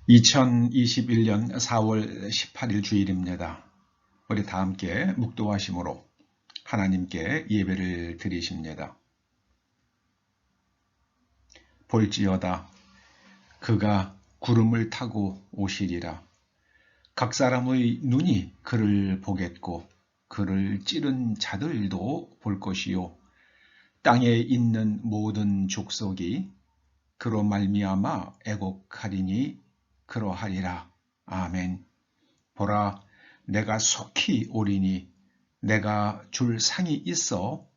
2021년 4월 18일 주일입니다. 우리 다 함께 묵도하심으로 하나님께 예배를 드리십니다. 볼지어다 그가 구름을 타고 오시리라. 각 사람의 눈이 그를 보겠고 그를 찌른 자들도 볼 것이요 땅에 있는 모든 족속이 그로 말미암아 애곡하리니 그러하리라. 아멘. 보라, 내가 속히 오리니 내가 줄 상이 있어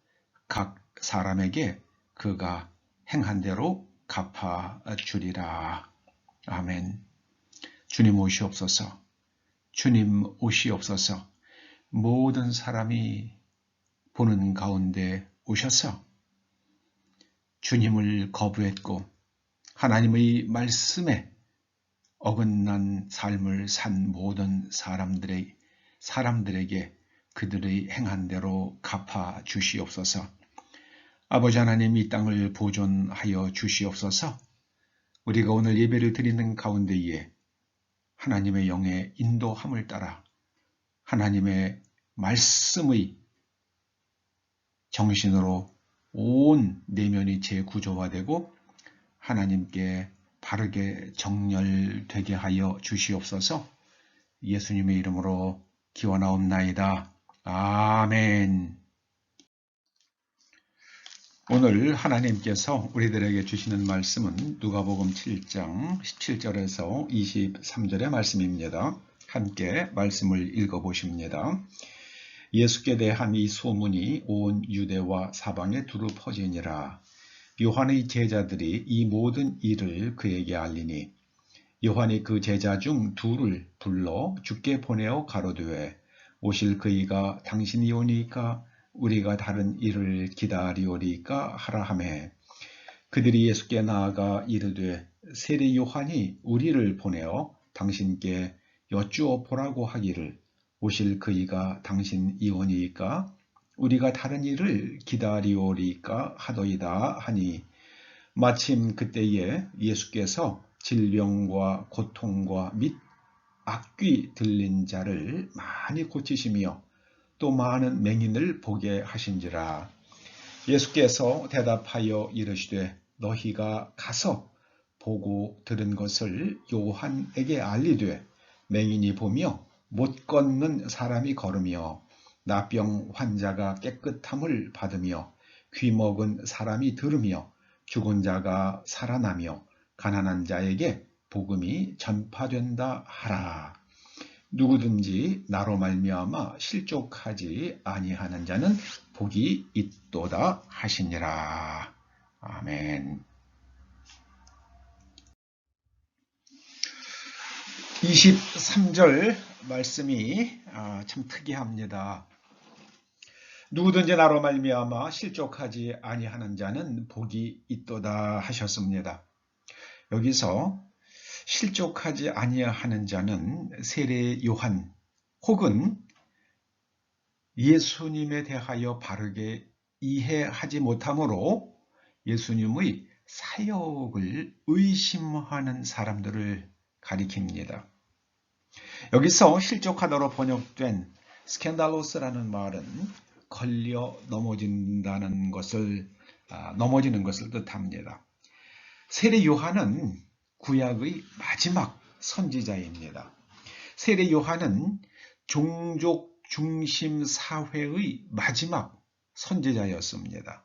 각 사람에게 그가 행한 대로 갚아 주리라. 아멘. 주님 오시옵소서. 주님 오시옵소서. 모든 사람이 보는 가운데 오셔서 주님을 거부했고 하나님의 말씀에 어긋난 삶을 산 모든 사람들에게 그들의 행한 대로 갚아 주시옵소서. 아버지 하나님, 이 땅을 보존하여 주시옵소서. 우리가 오늘 예배를 드리는 가운데에 하나님의 영의 인도함을 따라 하나님의 말씀의 정신으로 온 내면이 재구조화되고 하나님께 바르게 정렬되게 하여 주시옵소서. 예수님의 이름으로 기원하옵나이다. 아멘. 오늘 하나님께서 우리들에게 주시는 말씀은 누가복음 7장 17절에서 23절의 말씀입니다. 함께 말씀을 읽어보십니다. 예수께 대한 이 소문이 온 유대와 사방에 두루 퍼지니라. 요한의 제자들이 이 모든 일을 그에게 알리니 요한이 그 제자 중 둘을 불러 주께 보내어 가로되 오실 그이가 당신이 오니까 우리가 다른 일을 기다리오리까 하라 하매 그들이 예수께 나아가 이르되 세례 요한이 우리를 보내어 당신께 여쭈어 보라고 하기를 오실 그이가 당신이 오니까 우리가 다른 일을 기다리오리까 하더이다 하니 마침 그때에 예수께서 질병과 고통과 및 악귀 들린 자를 많이 고치시며 또 많은 맹인을 보게 하신지라. 예수께서 대답하여 이르시되 너희가 가서 보고 들은 것을 요한에게 알리되 맹인이 보며 못 걷는 사람이 걸으며 나병 환자가 깨끗함을 받으며 귀먹은 사람이 들으며 죽은 자가 살아나며 가난한 자에게 복음이 전파된다 하라. 누구든지 나로 말미암아 실족하지 아니하는 자는 복이 있도다 하시니라. 아멘. 23절 말씀이 참 특이합니다. 누구든지 나로 말미암아 실족하지 아니하는 자는 복이 있도다 하셨습니다. 여기서 실족하지 아니하는 자는 세례 요한 혹은 예수님에 대하여 바르게 이해하지 못함으로 예수님의 사역을 의심하는 사람들을 가리킵니다. 여기서 실족하다로 번역된 스캔달로스라는 말은 걸려 넘어지는 것을 뜻합니다. 세례 요한은 구약의 마지막 선지자입니다. 세례 요한은 종족 중심 사회의 마지막 선지자였습니다.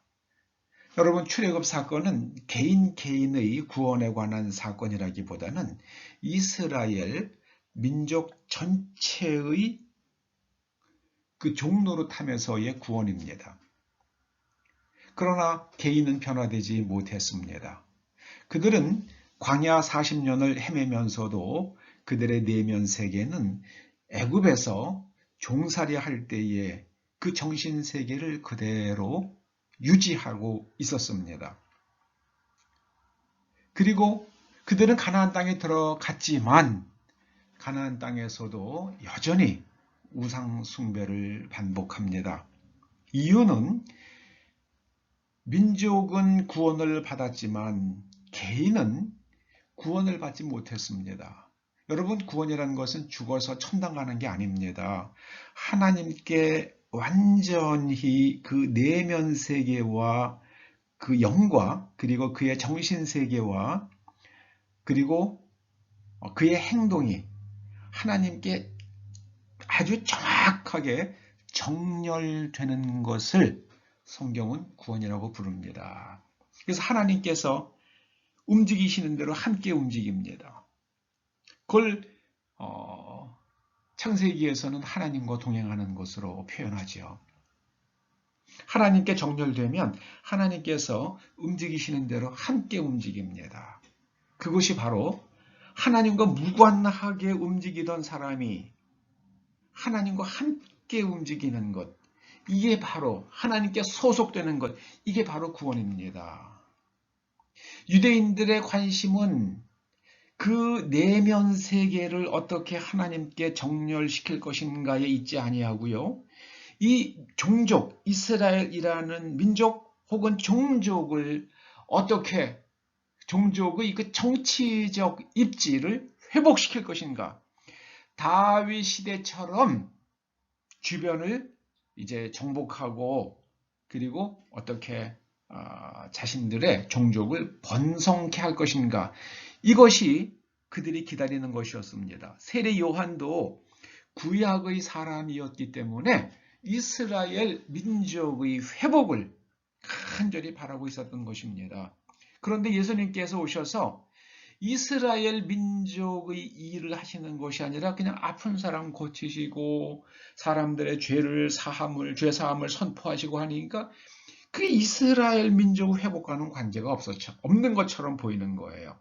여러분, 출애굽 사건은 개인의 구원에 관한 사건이라기보다는 이스라엘 민족 전체의 그 종노릇하면서의 구원입니다. 그러나 개인은 변화되지 못했습니다. 그들은 광야 40년을 헤매면서도 그들의 내면 세계는 애굽에서 종살이 할 때에 그 정신 세계를 그대로 유지하고 있었습니다. 그리고 그들은 가나안 땅에 들어갔지만 가나안 땅에서도 여전히 우상 숭배를 반복합니다. 이유는 민족은 구원을 받았지만 개인은 구원을 받지 못했습니다. 여러분, 구원이라는 것은 죽어서 천당 가는 게 아닙니다. 하나님께 완전히 그 내면 세계와 그 영과 그리고 그의 정신 세계와 그리고 그의 행동이 하나님께 아주 정확하게 정렬되는 것을 성경은 구원이라고 부릅니다. 그래서 하나님께서 움직이시는 대로 함께 움직입니다. 그걸 창세기에서는 하나님과 동행하는 것으로 표현하죠. 하나님께 정렬되면 하나님께서 움직이시는 대로 함께 움직입니다. 그것이 바로 하나님과 무관하게 움직이던 사람이 하나님과 함께 움직이는 것, 이게 바로 하나님께 소속되는 것, 이게 바로 구원입니다. 유대인들의 관심은 그 내면 세계를 어떻게 하나님께 정렬시킬 것인가에 있지 아니하고요. 이 종족, 이스라엘이라는 민족 혹은 종족을 어떻게 종족의 그 정치적 입지를 회복시킬 것인가. 다윗 시대처럼 주변을 이제 정복하고 그리고 어떻게 자신들의 종족을 번성케 할 것인가. 이것이 그들이 기다리는 것이었습니다. 세례 요한도 구약의 사람이었기 때문에 이스라엘 민족의 회복을 간절히 바라고 있었던 것입니다. 그런데 예수님께서 오셔서 이스라엘 민족의 일을 하시는 것이 아니라 그냥 아픈 사람 고치시고 사람들의 죄 사함을 선포하시고 하니까 그게 이스라엘 민족을 회복하는 관계가 없는 것처럼 보이는 거예요.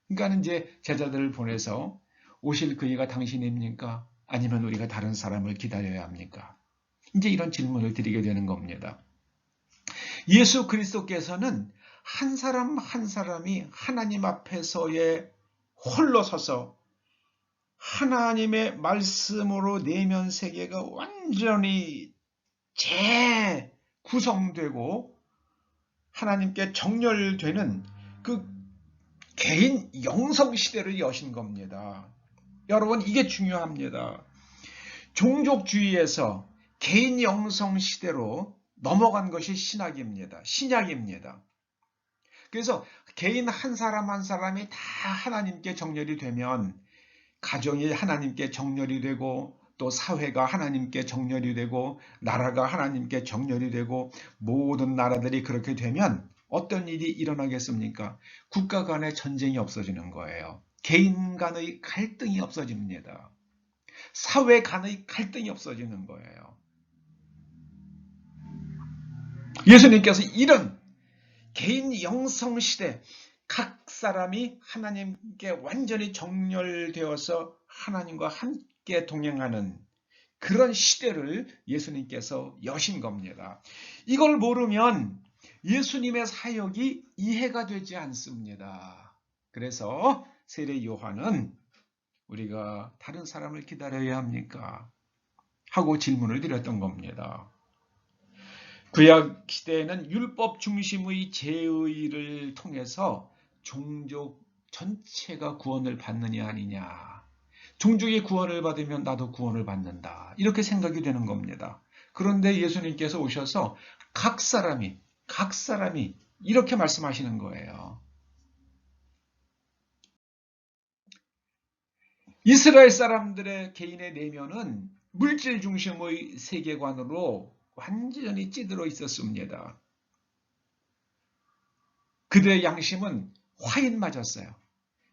그러니까 이제 제자들을 보내서 오실 그이가 당신입니까? 아니면 우리가 다른 사람을 기다려야 합니까? 이제 이런 질문을 드리게 되는 겁니다. 예수 그리스도께서는 한 사람 한 사람이 하나님 앞에서의 홀로 서서 하나님의 말씀으로 내면 세계가 완전히 재구성되고 하나님께 정렬되는 그 개인 영성 시대를 여신 겁니다. 여러분, 이게 중요합니다. 종족주의에서 개인 영성 시대로 넘어간 것이 신약입니다. 그래서 개인 한 사람 한 사람이 다 하나님께 정렬이 되면 가정이 하나님께 정렬이 되고 또 사회가 하나님께 정렬이 되고 나라가 하나님께 정렬이 되고 모든 나라들이 그렇게 되면 어떤 일이 일어나겠습니까? 국가 간의 전쟁이 없어지는 거예요. 개인 간의 갈등이 없어집니다. 사회 간의 갈등이 없어지는 거예요. 예수님께서 이런 개인 영성 시대, 각 사람이 하나님께 완전히 정렬되어서 하나님과 함께 동행하는 그런 시대를 예수님께서 여신 겁니다. 이걸 모르면 예수님의 사역이 이해가 되지 않습니다. 그래서 세례 요한은 우리가 다른 사람을 기다려야 합니까? 하고 질문을 드렸던 겁니다. 구약 시대에는 율법 중심의 제의를 통해서 종족 전체가 구원을 받느냐 아니냐. 종족이 구원을 받으면 나도 구원을 받는다. 이렇게 생각이 되는 겁니다. 그런데 예수님께서 오셔서 각 사람이 이렇게 말씀하시는 거예요. 이스라엘 사람들의 개인의 내면은 물질 중심의 세계관으로 완전히 찌들어 있었습니다. 그들의 양심은 화인 맞았어요.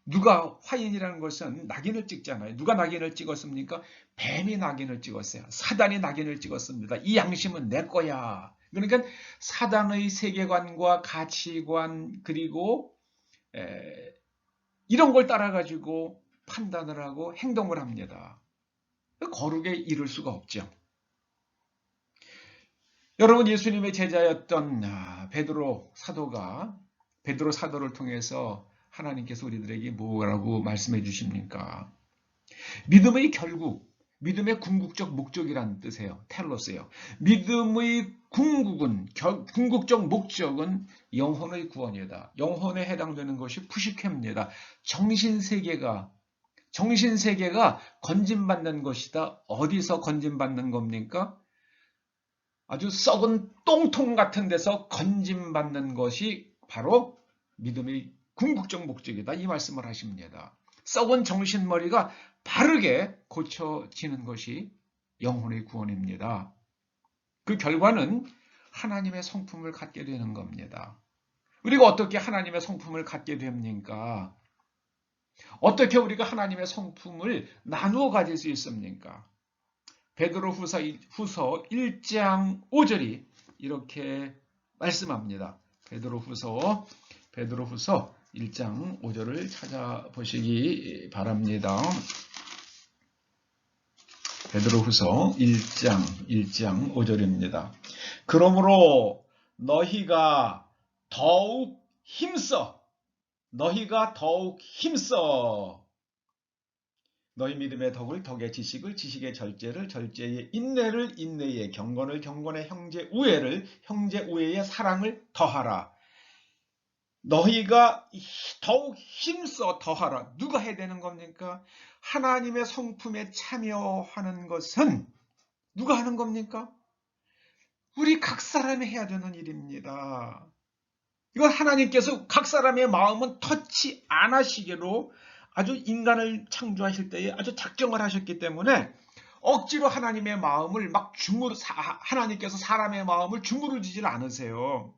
누가 화인이라는 것은 낙인을 찍잖아요. 누가 낙인을 찍었습니까? 뱀이 낙인을 찍었어요. 사단이 낙인을 찍었습니다. 이 양심은 내 거야. 그러니까 사단의 세계관과 가치관 그리고 이런 걸 따라가지고 판단을 하고 행동을 합니다. 거룩에 이를 수가 없죠. 여러분, 예수님의 제자였던 베드로 사도를 통해서 하나님께서 우리들에게 뭐라고 말씀해 주십니까? 믿음의 결국, 믿음의 궁극적 목적이라는 뜻이에요. 텔로스예요. 믿음의 궁극적 목적은 영혼의 구원이다. 영혼에 해당되는 것이 푸시케입니다. 정신세계가 정신세계가 건진받는 것이다. 어디서 건진받는 겁니까? 아주 썩은 똥통 같은 데서 건진받는 것이 바로 믿음의 궁극적 목적이다. 이 말씀을 하십니다. 썩은 정신머리가 바르게 고쳐지는 것이 영혼의 구원입니다. 그 결과는 하나님의 성품을 갖게 되는 겁니다. 우리가 어떻게 하나님의 성품을 갖게 됩니까? 어떻게 우리가 하나님의 성품을 나누어 가질 수 있습니까? 베드로후서 1장 5절이 이렇게 말씀합니다. 베드로후서 1장 5절을 찾아보시기 바랍니다. 베드로후서 1장 5절입니다. 그러므로 너희가 더욱 힘써 너희 믿음의 덕을 덕의 지식을 지식의 절제를 절제의 인내를 인내의 경건을 경건의 형제 우애를 형제 우애의 사랑을 더하라. 너희가 더욱 힘써 더하라. 누가 해야 되는 겁니까? 하나님의 성품에 참여하는 것은 누가 하는 겁니까? 우리 각 사람이 해야 되는 일입니다. 이건 하나님께서 각 사람의 마음은 터치 안 하시기로 아주 인간을 창조하실 때에 아주 작정을 하셨기 때문에 억지로 하나님의 마음을 막 하나님께서 사람의 마음을 주무르 주질 않으세요.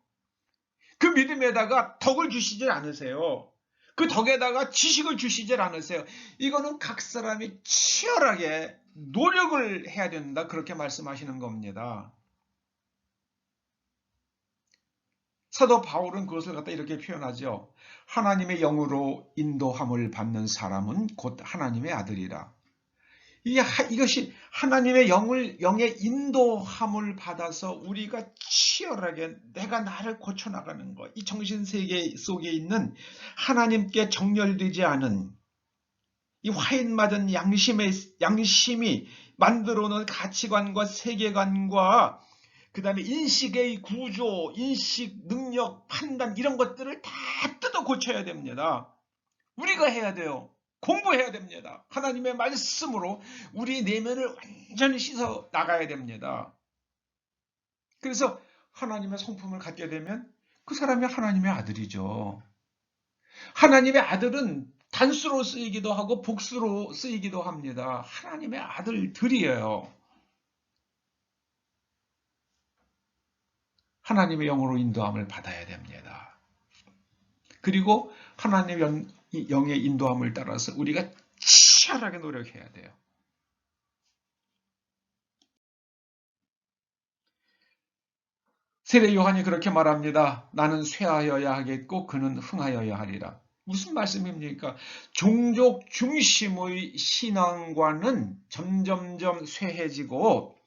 그 믿음에다가 덕을 주시질 않으세요. 그 덕에다가 지식을 주시질 않으세요. 이거는 각 사람이 치열하게 노력을 해야 된다. 그렇게 말씀하시는 겁니다. 사도 바울은 그것을 갖다 이렇게 표현하죠. 하나님의 영으로 인도함을 받는 사람은 곧 하나님의 아들이라. 이것이 하나님의 영의 인도함을 받아서 우리가 치열하게 내가 나를 고쳐나가는 것, 이 정신세계 속에 있는 하나님께 정렬되지 않은 이 화인 맞은 양심이 만들어 놓은 가치관과 세계관과 그 다음에 인식의 구조, 인식, 능력, 판단 이런 것들을 다 뜯어 고쳐야 됩니다. 우리가 해야 돼요. 공부해야 됩니다. 하나님의 말씀으로 우리 내면을 완전히 씻어 나가야 됩니다. 그래서 하나님의 성품을 갖게 되면 그 사람이 하나님의 아들이죠. 하나님의 아들은 단수로 쓰이기도 하고 복수로 쓰이기도 합니다. 하나님의 아들들이에요. 하나님의 영으로 인도함을 받아야 됩니다. 그리고 하나님의 영의 인도함을 따라서 우리가 치열하게 노력해야 돼요. 세례 요한이 그렇게 말합니다. 나는 쇠하여야 하겠고 그는 흥하여야 하리라. 무슨 말씀입니까? 종족 중심의 신앙과는 점점점 쇠해지고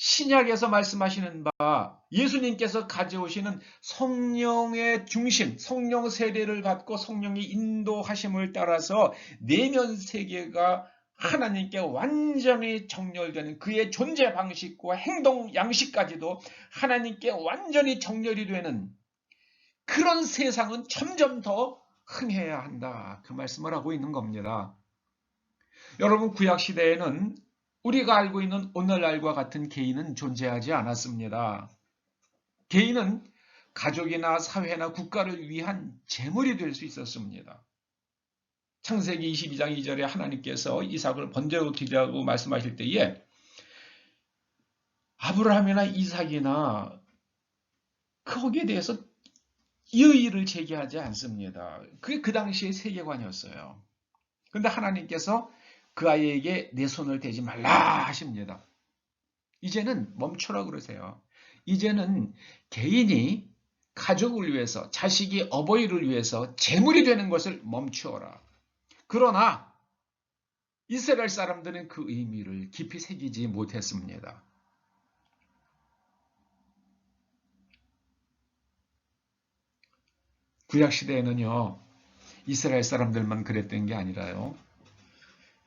신약에서 말씀하시는 바 예수님께서 가져오시는 성령의 중심, 성령 세례를 받고 성령의 인도하심을 따라서 내면 세계가 하나님께 완전히 정렬되는 그의 존재 방식과 행동 양식까지도 하나님께 완전히 정렬이 되는 그런 세상은 점점 더 흥해야 한다. 그 말씀을 하고 있는 겁니다. 여러분, 구약시대에는 우리가 알고 있는 오늘날과 같은 개인은 존재하지 않았습니다. 개인은 가족이나 사회나 국가를 위한 재물이 될 수 있었습니다. 창세기 22장 2절에 하나님께서 이삭을 번제로 드리라고 말씀하실 때에 아브라함이나 이삭이나 거기에 대해서 이의를 제기하지 않습니다. 그게 그 당시의 세계관이었어요. 그런데 하나님께서 그 아이에게 내 손을 대지 말라 하십니다. 이제는 멈추라 그러세요. 이제는 개인이 가족을 위해서, 자식이 어버이를 위해서 재물이 되는 것을 멈추어라. 그러나 이스라엘 사람들은 그 의미를 깊이 새기지 못했습니다. 구약시대에는요, 이스라엘 사람들만 그랬던 게 아니라요,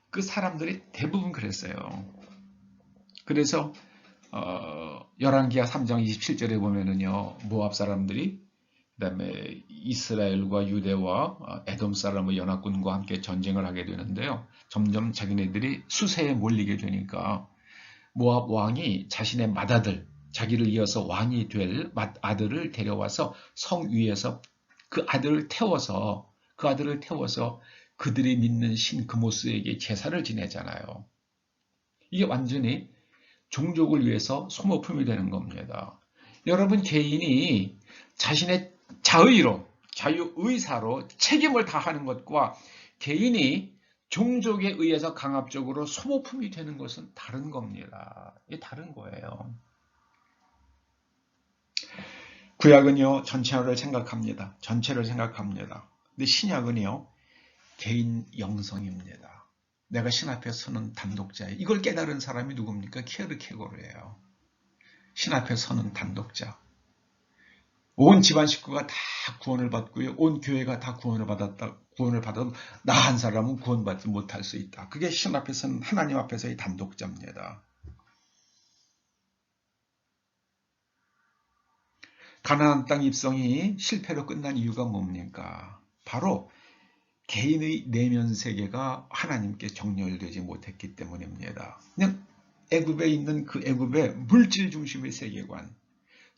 그 사람들이 대부분 그랬어요. 그래서 열왕기하 3장 27절에 보면은요, 모압 사람들이 그다음에 이스라엘과 유대와 에돔 사람의 연합군과 함께 전쟁을 하게 되는데요. 점점 자기네들이 수세에 몰리게 되니까 모압 왕이 자신의 맏아들, 자기를 이어서 왕이 될 맏아들을 데려와서 성 위에서 그 아들을 태워서 그들이 믿는 신 그모스에게 제사를 지내잖아요. 이게 완전히 종족을 위해서 소모품이 되는 겁니다. 여러분, 개인이 자신의 자유의사로 책임을 다하는 것과 개인이 종족에 의해서 강압적으로 소모품이 되는 것은 다른 겁니다. 이게 다른 거예요. 구약은요, 전체를 생각합니다. 근데 신약은요, 개인 영성입니다. 내가 신 앞에 서는 단독자예요. 이걸 깨달은 사람이 누굽니까? 키에르케고르예요. 신 앞에 서는 단독자. 온 집안 식구가 다 구원을 받고요. 온 교회가 다 구원을 받아도 나 한 사람은 구원받지 못할 수 있다. 그게 신 앞에서는 하나님 앞에서의 단독자입니다. 가나안 땅 입성이 실패로 끝난 이유가 뭡니까? 바로 개인의 내면 세계가 하나님께 정렬되지 못했기 때문입니다. 그냥 애굽에 있는 그 애굽의 물질 중심의 세계관,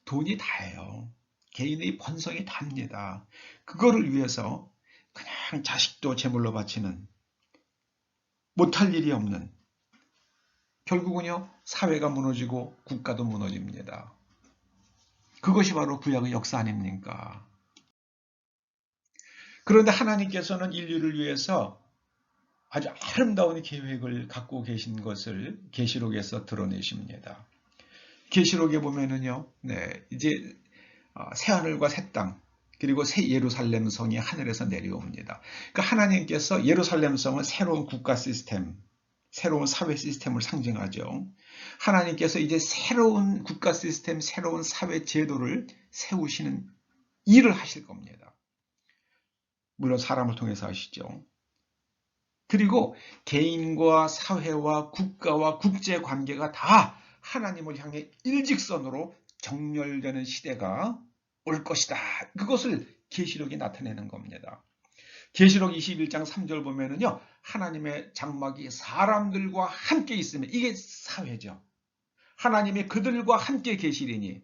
돈이 다예요. 개인의 번성이 답니다. 그거를 위해서 그냥 자식도 제물로 바치는 못할 일이 없는, 결국은요 사회가 무너지고 국가도 무너집니다. 그것이 바로 구약의 역사 아닙니까? 그런데 하나님께서는 인류를 위해서 아주 아름다운 계획을 갖고 계신 것을 계시록에서 드러내십니다. 계시록에 보면은요, 이제 새하늘과 새 땅, 그리고 새 예루살렘 성이 하늘에서 내려옵니다. 그러니까 하나님께서 예루살렘 성은 새로운 국가 시스템, 새로운 사회 시스템을 상징하죠. 하나님께서 이제 새로운 국가 시스템, 새로운 사회 제도를 세우시는 일을 하실 겁니다. 물론 사람을 통해서 하시죠. 그리고 개인과 사회와 국가와 국제 관계가 다 하나님을 향해 일직선으로 정렬되는 시대가 올 것이다. 그것을 계시록이 나타내는 겁니다. 계시록 21장 3절 보면은요, 하나님의 장막이 사람들과 함께 있으면, 이게 사회죠. 하나님이 그들과 함께 계시리니.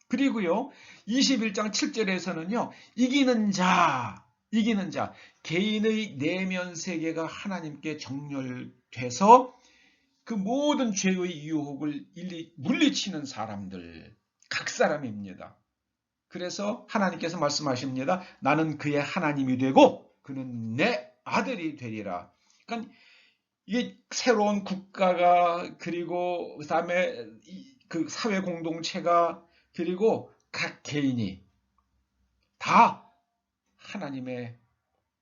그리고요, 21장 7절에서는요, 이기는 자, 개인의 내면 세계가 하나님께 정렬돼서 그 모든 죄의 유혹을 물리치는 사람들, 각 사람입니다. 그래서 하나님께서 말씀하십니다. 나는 그의 하나님이 되고 그는 내 아들이 되리라. 그러니까 이게 새로운 국가가, 그리고 그다음에 그 사회 공동체가, 그리고 각 개인이 다 하나님의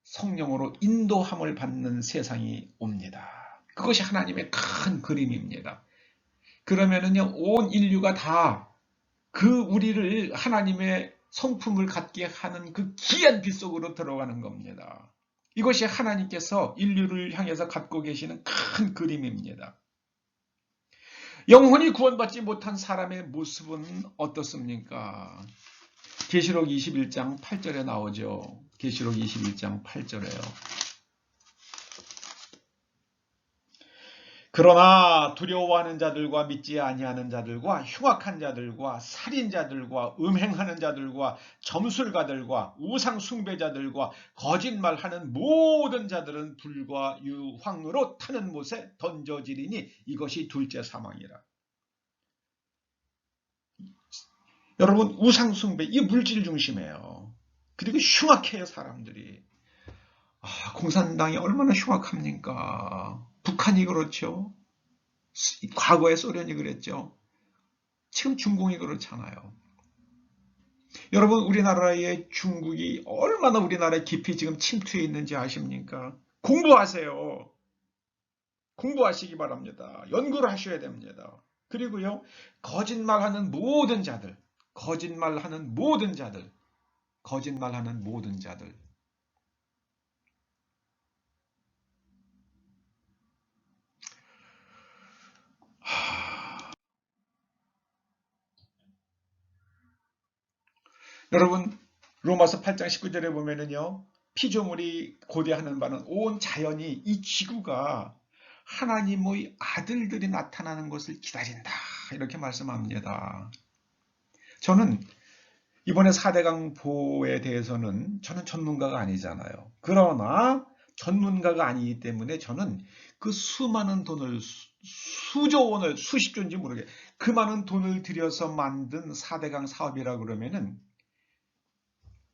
성령으로 인도함을 받는 세상이 옵니다. 그것이 하나님의 큰 그림입니다. 그러면은요, 온 인류가 다 그 우리를 하나님의 성품을 갖게 하는 그 귀한 빛 속으로 들어가는 겁니다. 이것이 하나님께서 인류를 향해서 갖고 계시는 큰 그림입니다. 영혼이 구원받지 못한 사람의 모습은 어떻습니까? 계시록 21장 8절에 나오죠. 계시록 21장 8절에요. 그러나 두려워하는 자들과 믿지 아니하는 자들과 흉악한 자들과 살인자들과 음행하는 자들과 점술가들과 우상 숭배자들과 거짓말하는 모든 자들은 불과 유황으로 타는 못에 던져지리니 이것이 둘째 사망이라. 여러분, 우상 숭배, 이 물질 중심이에요. 그리고 흉악해요, 사람들이. 공산당이 얼마나 흉악합니까? 북한이 그렇죠. 과거에 소련이 그랬죠. 지금 중공이 그렇잖아요. 여러분, 우리나라의 중국이 얼마나 우리나라에 깊이 지금 침투해 있는지 아십니까? 공부하세요. 공부하시기 바랍니다. 연구를 하셔야 됩니다. 그리고요, 거짓말하는 모든 자들, 여러분, 로마서 8장 19절에 보면은요. 피조물이 고대하는 바는 온 자연이 이 지구가 하나님의 아들들이 나타나는 것을 기다린다. 이렇게 말씀합니다. 저는 이번에 4대강 보호에 대해서는 저는 전문가가 아니잖아요. 그러나 전문가가 아니기 때문에 저는 그 수많은 돈을 수조 원을 수십조인지 모르게 그 많은 돈을 들여서 만든 4대강 사업이라 그러면은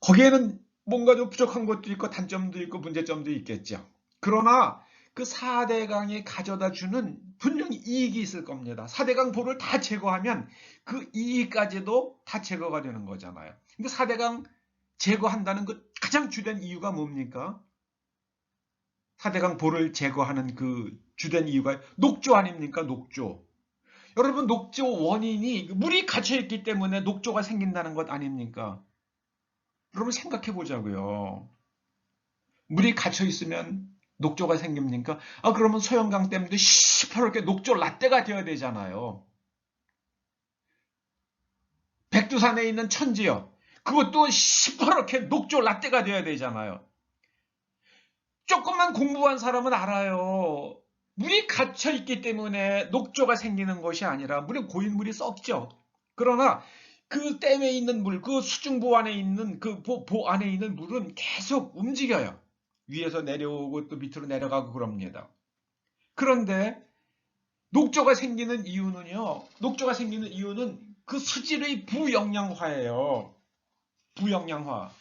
거기에는 뭔가 좀 부족한 것도 있고 단점도 있고 문제점도 있겠죠. 그러나 그 4대강이 가져다 주는 분명히 이익이 있을 겁니다. 4대강 보를 다 제거하면 그 이익까지도 다 제거가 되는 거잖아요. 근데 4대강 제거한다는 그 가장 주된 이유가 뭡니까? 4대강 보를 제거하는 그 주된 이유가 녹조 아닙니까? 녹조. 여러분 녹조 원인이 물이 갇혀있기 때문에 녹조가 생긴다는 것 아닙니까? 여러분 생각해 보자고요. 물이 갇혀 있으면 녹조가 생깁니까? 그러면 소형강 댐도 시퍼렇게 녹조 라떼가 되어야 되잖아요. 백두산에 있는 천지요. 그것도 시퍼렇게 녹조 라떼가 되어야 되잖아요. 조금만 공부한 사람은 알아요. 물이 갇혀 있기 때문에 녹조가 생기는 것이 아니라 물은 고인물이 썩죠. 그러나 그 댐에 있는 물, 그 수중보 안에 있는 그 보 안에 있는 물은 계속 움직여요. 위에서 내려오고 또 밑으로 내려가고 그럽니다. 그런데 녹조가 생기는 이유는요. 녹조가 생기는 이유는 그 수질의 부영양화예요. 부영양화.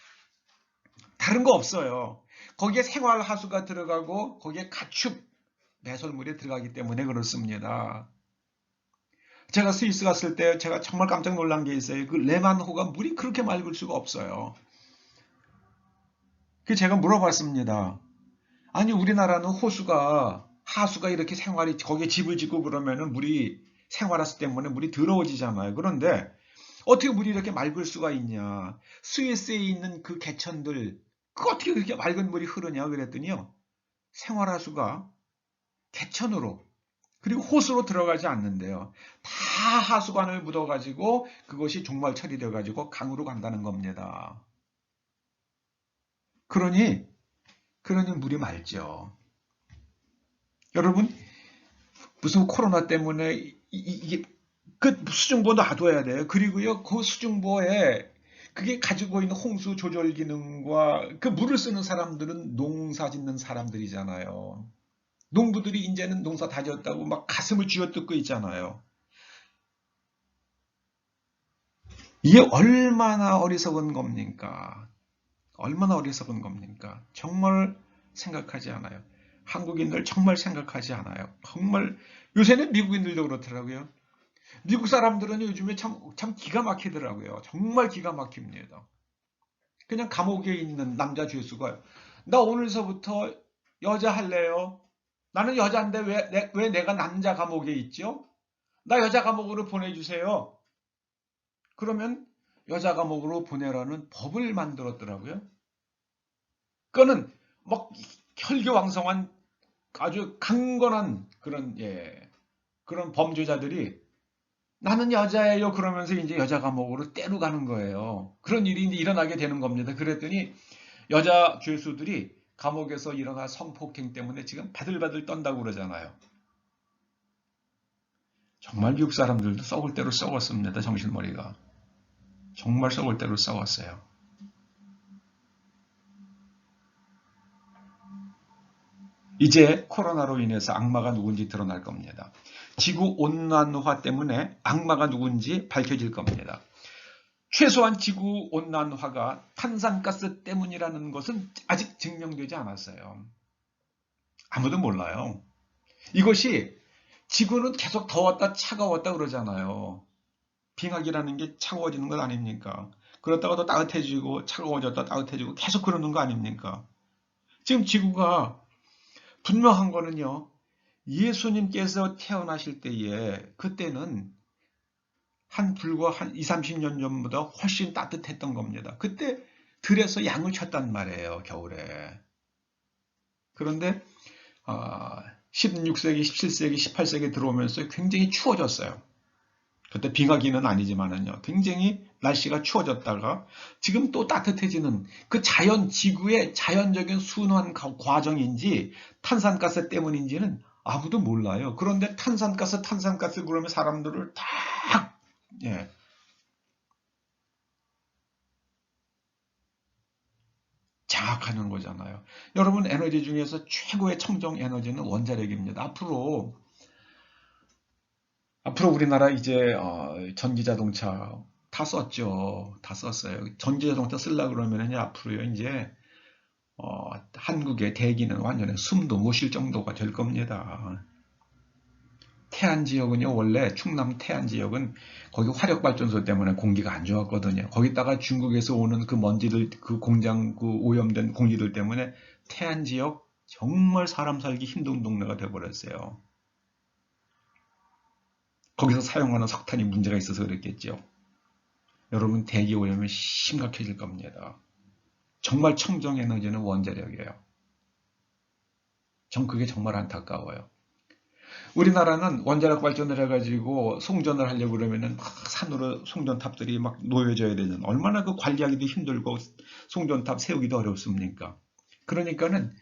다른 거 없어요. 거기에 생활하수가 들어가고 거기에 가축 배설물이 들어가기 때문에 그렇습니다. 제가 스위스 갔을 때 제가 정말 깜짝 놀란 게 있어요. 그 레만호가 물이 그렇게 맑을 수가 없어요. 그 제가 물어봤습니다. 아니 우리나라는 호수가 하수가 이렇게 생활이 거기에 집을 짓고 그러면은 물이 생활하수 때문에 물이 더러워지잖아요. 그런데 어떻게 물이 이렇게 맑을 수가 있냐? 스위스에 있는 그 개천들 그 어떻게 그렇게 맑은 물이 흐르냐 그랬더니요. 생활하수가 개천으로 그리고 호수로 들어가지 않는데요. 다 하수관을 묻어가지고 그것이 종말 처리돼가지고 강으로 간다는 겁니다. 그러니 물이 맑죠. 여러분 무슨 코로나 때문에 이게 그 수중보 놔둬야 돼요. 그리고요 그 수중보에 그게 가지고 있는 홍수 조절 기능과 그 물을 쓰는 사람들은 농사 짓는 사람들이잖아요. 농부들이 이제는 농사 다 지었다고 막 가슴을 쥐어뜯고 있잖아요. 이게 얼마나 어리석은 겁니까? 얼마나 어리석은 겁니까? 정말 생각하지 않아요. 한국인들 정말 생각하지 않아요. 정말 요새는 미국인들도 그렇더라고요. 미국 사람들은 요즘에 참 기가 막히더라고요. 정말 기가 막힙니다. 그냥 감옥에 있는 남자 죄수가 나 오늘서부터 여자 할래요. 나는 여자인데 왜 내가 남자 감옥에 있죠? 나 여자 감옥으로 보내주세요. 그러면 여자 감옥으로 보내라는 법을 만들었더라고요. 그거는 막 혈기왕성한 아주 강건한 그런 범죄자들이 나는 여자예요 그러면서 이제 여자 감옥으로 때로 가는 거예요. 그런 일이 이제 일어나게 되는 겁니다. 그랬더니 여자 죄수들이 감옥에서 일어날 성폭행 때문에 지금 바들바들 떤다고 그러잖아요. 정말 미국 사람들도 썩을 대로 썩었습니다. 정신머리가. 정말 썩을 대로 썩었어요. 이제 코로나로 인해서 악마가 누군지 드러날 겁니다. 지구온난화 때문에 악마가 누군지 밝혀질 겁니다. 최소한 지구온난화가 탄산가스 때문이라는 것은 아직 증명되지 않았어요. 아무도 몰라요. 이것이 지구는 계속 더웠다 차가웠다 그러잖아요. 빙하기라는 게 차가워지는 것 아닙니까? 그렇다가 또 따뜻해지고 차가워졌다 따뜻해지고 계속 그러는 거 아닙니까? 지금 지구가 분명한 거는요. 예수님께서 태어나실 때에 그때는 불과 한 2, 30년 전보다 훨씬 따뜻했던 겁니다. 그때 들에서 양을 쳤단 말이에요. 겨울에. 그런데 16세기, 17세기, 18세기 들어오면서 굉장히 추워졌어요. 그때 빙하기는 아니지만은요. 굉장히 날씨가 추워졌다가 지금 또 따뜻해지는 그 자연 지구의 자연적인 순환 과정인지 탄산가스 때문인지는 아무도 몰라요. 그런데 탄산가스 그러면 사람들을 다 예, 장악하는 거잖아요. 여러분 에너지 중에서 최고의 청정 에너지는 원자력입니다. 앞으로 우리나라 이제 전기자동차 다 썼죠. 다 썼어요. 전기자동차 쓰려 그러면은 앞으로요 이제 한국의 대기는 완전히 숨도 못 쉴 정도가 될 겁니다. 태안 지역은요 원래 충남 태안 지역은 거기 화력 발전소 때문에 공기가 안 좋았거든요. 거기다가 중국에서 오는 그 먼지들 그 공장 그 오염된 공기들 때문에 태안 지역 정말 사람 살기 힘든 동네가 돼버렸어요. 거기서 사용하는 석탄이 문제가 있어서 그랬겠죠. 여러분 대기 오염이 심각해질 겁니다. 정말 청정 에너지는 원자력이에요. 전 그게 정말 안타까워요. 우리나라는 원자력 발전을 해가지고 송전을 하려고 그러면은 막 산으로 송전탑들이 막 놓여져야 되는 얼마나 그 관리하기도 힘들고 송전탑 세우기도 어렵습니까? 그러니까는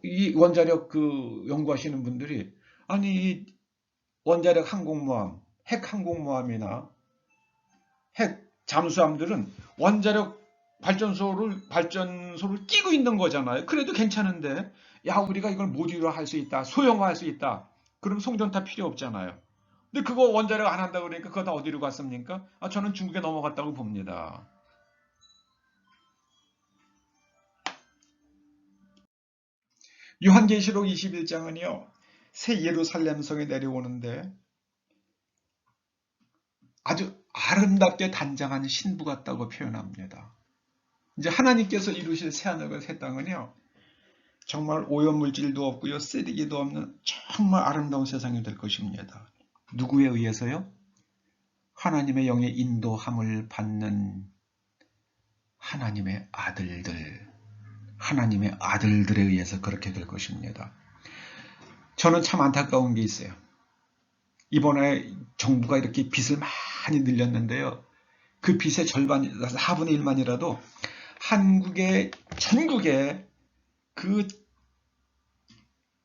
이 원자력 그 연구하시는 분들이 아니 원자력 항공모함, 핵 항공모함이나 핵 잠수함들은 원자력 발전소를 끼고 있는 거잖아요. 그래도 괜찮은데, 야, 우리가 이걸 모듈화할 수 있다, 소형화할 수 있다. 그럼 송전탑 필요 없잖아요. 근데 그거 원자력 안 한다고 그러니까 그거 다 어디로 갔습니까? 저는 중국에 넘어갔다고 봅니다. 요한계시록 21장은요, 새 예루살렘 성에 내려오는데 아주 아름답게 단장한 신부 같다고 표현합니다. 이제 하나님께서 이루실 새하늘과 새 땅은요, 정말 오염물질도 없고요, 쓰레기도 없는 정말 아름다운 세상이 될 것입니다. 누구에 의해서요? 하나님의 영의 인도함을 받는 하나님의 아들들에 의해서 그렇게 될 것입니다. 저는 참 안타까운 게 있어요. 이번에 정부가 이렇게 빚을 많이 늘렸는데요. 그 빚의 절반, 4분의 1만이라도 전국에 그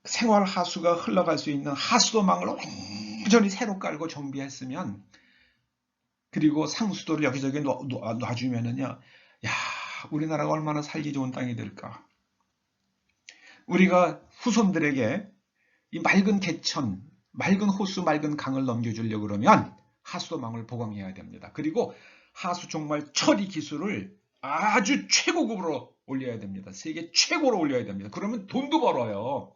생활 하수가 흘러갈 수 있는 하수도망을 완전히 새로 깔고 정비했으면, 그리고 상수도를 여기저기 놔주면은요, 야, 우리나라가 얼마나 살기 좋은 땅이 될까. 우리가 후손들에게 이 맑은 개천, 맑은 호수, 맑은 강을 넘겨주려고 그러면 하수도망을 보강해야 됩니다. 그리고 하수 정말 처리 기술을 아주 최고급으로 올려야 됩니다. 세계 최고로 올려야 됩니다. 그러면 돈도 벌어요.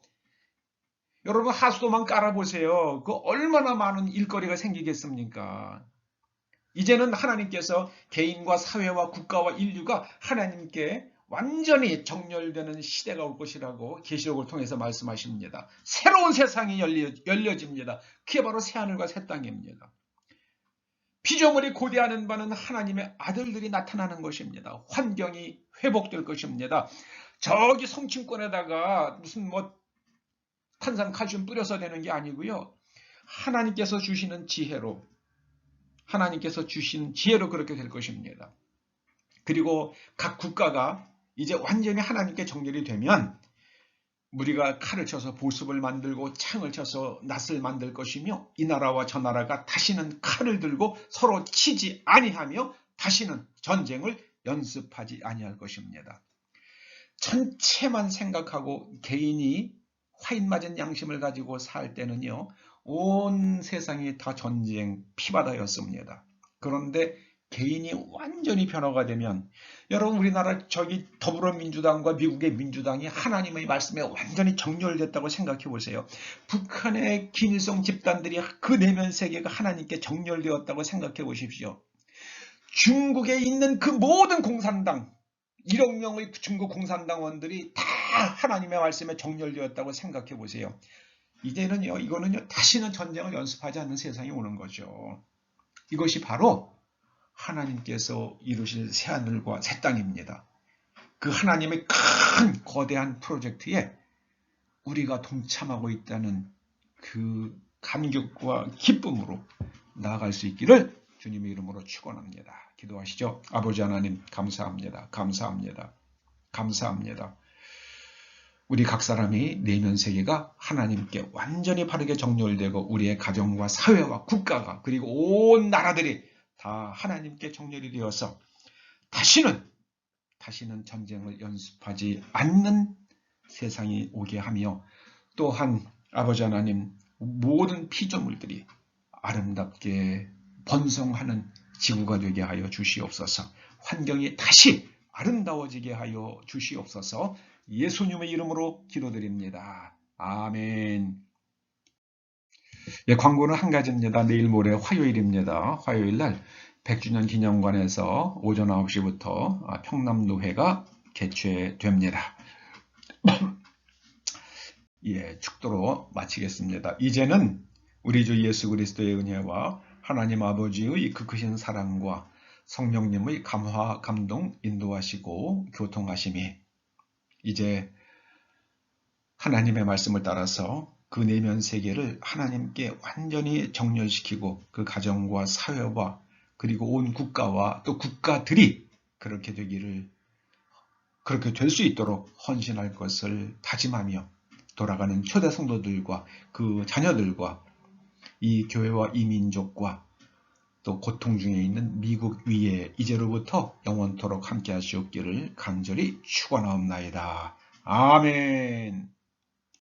여러분 하수도만 깔아보세요. 그 얼마나 많은 일거리가 생기겠습니까? 이제는 하나님께서 개인과 사회와 국가와 인류가 하나님께 완전히 정렬되는 시대가 올 것이라고 계시록을 통해서 말씀하십니다. 새로운 세상이 열려집니다. 그게 바로 새하늘과 새 땅입니다. 피조물이 고대하는 바는 하나님의 아들들이 나타나는 것입니다. 환경이 회복될 것입니다. 저기 성층권에다가 무슨 탄산 칼슘 뿌려서 되는 게 아니고요. 하나님께서 주시는 지혜로 그렇게 될 것입니다. 그리고 각 국가가 이제 완전히 하나님께 정렬이 되면 우리가 칼을 쳐서 보습을 만들고 창을 쳐서 낫을 만들 것이며, 이 나라와 저 나라가 다시는 칼을 들고 서로 치지 아니하며 다시는 전쟁을 연습하지 아니할 것입니다. 전체만 생각하고 개인이 화인 맞은 양심을 가지고 살 때는요, 온 세상이 다 전쟁 피바다였습니다. 그런데 개인이 완전히 변화가 되면, 여러분 우리나라 저기 더불어민주당과 미국의 민주당이 하나님의 말씀에 완전히 정렬됐다고 생각해 보세요. 북한의 김일성 집단들이 그 내면 세계가 하나님께 정렬되었다고 생각해 보십시오. 중국에 있는 그 모든 공산당 1억 명의 중국 공산당원들이 다 하나님의 말씀에 정렬되었다고 생각해 보세요. 이거는요 다시는 전쟁을 연습하지 않는 세상이 오는 거죠. 이것이 바로 하나님께서 이루실 새하늘과 새 땅입니다. 그 하나님의 큰 거대한 프로젝트에 우리가 동참하고 있다는 그 감격과 기쁨으로 나아갈 수 있기를 주님의 이름으로 축원합니다. 기도하시죠. 아버지 하나님 감사합니다. 감사합니다. 감사합니다. 우리 각 사람이 내면 세계가 하나님께 완전히 바르게 정렬되고 우리의 가정과 사회와 국가가 그리고 온 나라들이 다 하나님께 정렬이 되어서 다시는 전쟁을 연습하지 않는 세상이 오게 하며 또한 아버지 하나님 모든 피조물들이 아름답게 번성하는 지구가 되게 하여 주시옵소서. 환경이 다시 아름다워지게 하여 주시옵소서. 예수님의 이름으로 기도드립니다. 아멘. 예, 광고는 한 가지입니다. 내일 모레 화요일입니다. 화요일 날 100주년 기념관에서 오전 9시부터 평남노회가 개최됩니다. 예, 축도로 마치겠습니다. 이제는 우리 주 예수 그리스도의 은혜와 하나님 아버지의 그 크신 사랑과 성령님의 감화, 감동, 인도하시고 교통하심이 이제 하나님의 말씀을 따라서 그 내면 세계를 하나님께 완전히 정렬시키고 그 가정과 사회와 그리고 온 국가와 또 국가들이 그렇게 되기를 그렇게 될 수 있도록 헌신할 것을 다짐하며 돌아가는 초대 성도들과 그 자녀들과 이 교회와 이 민족과 또 고통 중에 있는 미국 위에 이제로부터 영원토록 함께 하시옵기를 간절히 축원하옵나이다. 아멘.